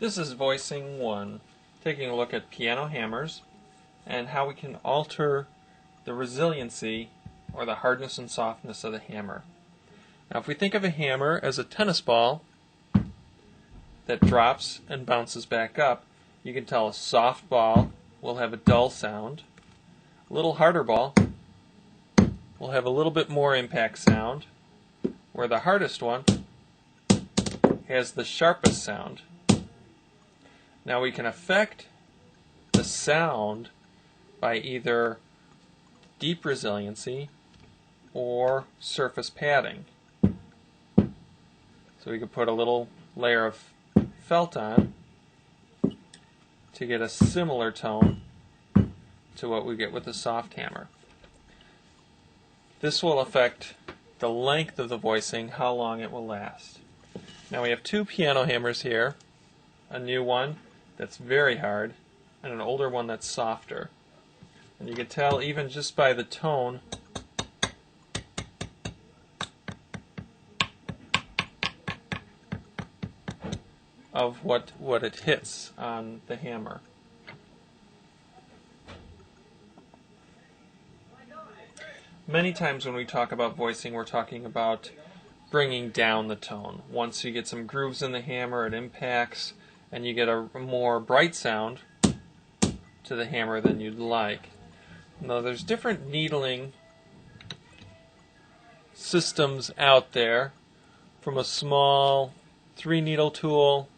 This is Voicing 1, taking a look at piano hammers and how we can alter the resiliency or the hardness and softness of the hammer. Now if we think of a hammer as a tennis ball that drops and bounces back up, you can tell a soft ball will have a dull sound, a little harder ball will have a little bit more impact sound, where the hardest one has the sharpest sound. Now we can affect the sound by either deep resiliency or surface padding. So we could put a little layer of felt on to get a similar tone to what we get with the soft hammer. This will affect the length of the voicing, how long it will last. Now we have two piano hammers here, a new one that's very hard and an older one that's softer. And you can tell even just by the tone of what it hits on the hammer. Many times when we talk about voicing, we're talking about bringing down the tone. Once you get some grooves in the hammer, it impacts, and you get a more bright sound to the hammer than you'd like. Now there's different needling systems out there, from a small 3-needle tool.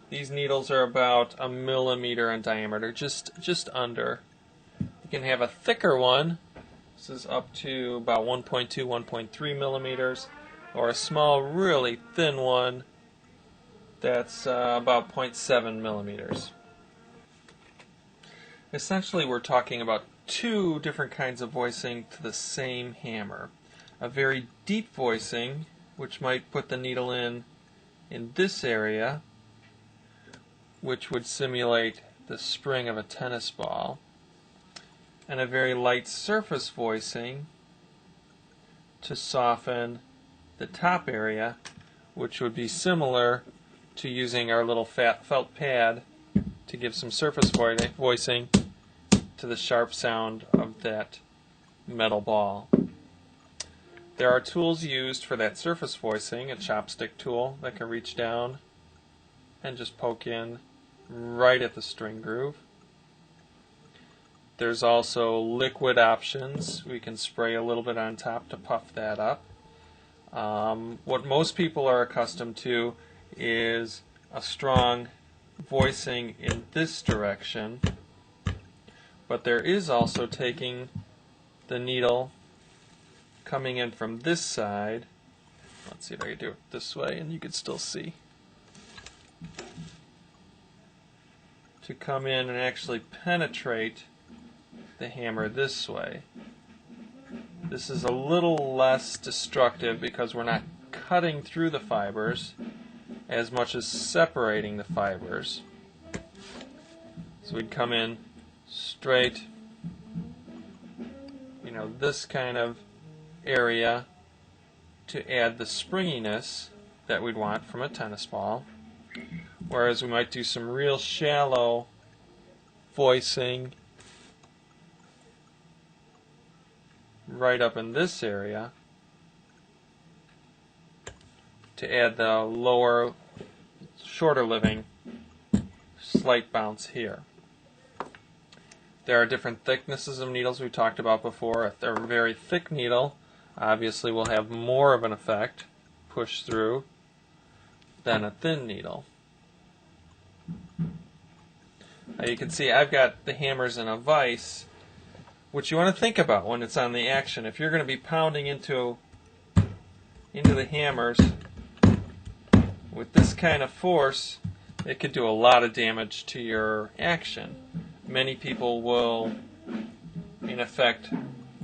These needles are about 1 millimeter in diameter, just under. You can have a thicker one. This is up to about 1.2, 1.3 millimeters, or a small, really thin one that's about 0.7 millimeters. Essentially, we're talking about two different kinds of voicing to the same hammer. A very deep voicing, which might put the needle in this area, which would simulate the spring of a tennis ball, and a very light surface voicing to soften the top area, which would be similar to using our little felt pad to give some surface voicing to the sharp sound of that metal ball. There are tools used for that surface voicing, a chopstick tool that can reach down and just poke in right at the string groove. There's also liquid options. We can spray a little bit on top to puff that up. What most people are accustomed to is a strong voicing in this direction, but there is also taking the needle coming in from this side. Let's see if I can do it this way and you can still see. To come in and actually penetrate the hammer this way. This is a little less destructive because we're not cutting through the fibers as much as separating the fibers. So we'd come in straight, this kind of area to add the springiness that we'd want from a tennis ball, whereas we might do some real shallow voicing right up in this area to add the lower, shorter living slight bounce here. There are different thicknesses of needles we talked about before. A very thick needle obviously will have more of an effect push through than a thin needle. Now you can see I've got the hammers in a vise. What you want to think about when it's on the action, if you're going to be pounding into the hammers with this kind of force, it could do a lot of damage to your action. Many people will, in effect,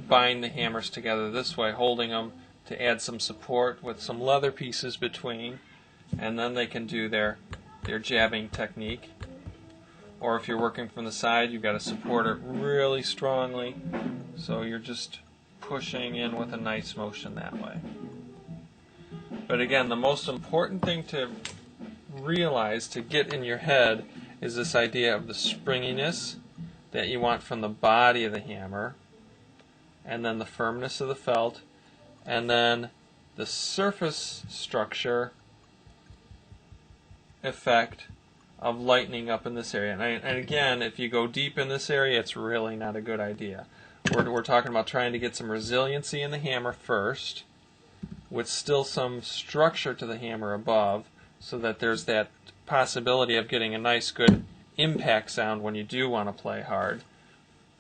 bind the hammers together this way, holding them to add some support with some leather pieces between, and then they can do their jabbing technique. Or if you're working from the side, you've got to support it really strongly, so you're just pushing in with a nice motion that way. But again, the most important thing to realize to get in your head is this idea of the springiness that you want from the body of the hammer, and then the firmness of the felt, and then the surface structure effect of lightening up in this area. And again, if you go deep in this area, it's really not a good idea. We're talking about trying to get some resiliency in the hammer first, with still some structure to the hammer above, so that there's that possibility of getting a nice good impact sound when you do want to play hard.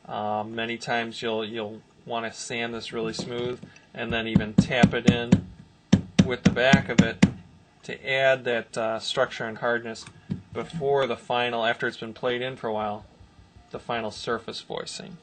Many times you'll want to sand this really smooth and then even tap it in with the back of it to add that structure and hardness before the final, after it's been played in for a while, the final surface voicing.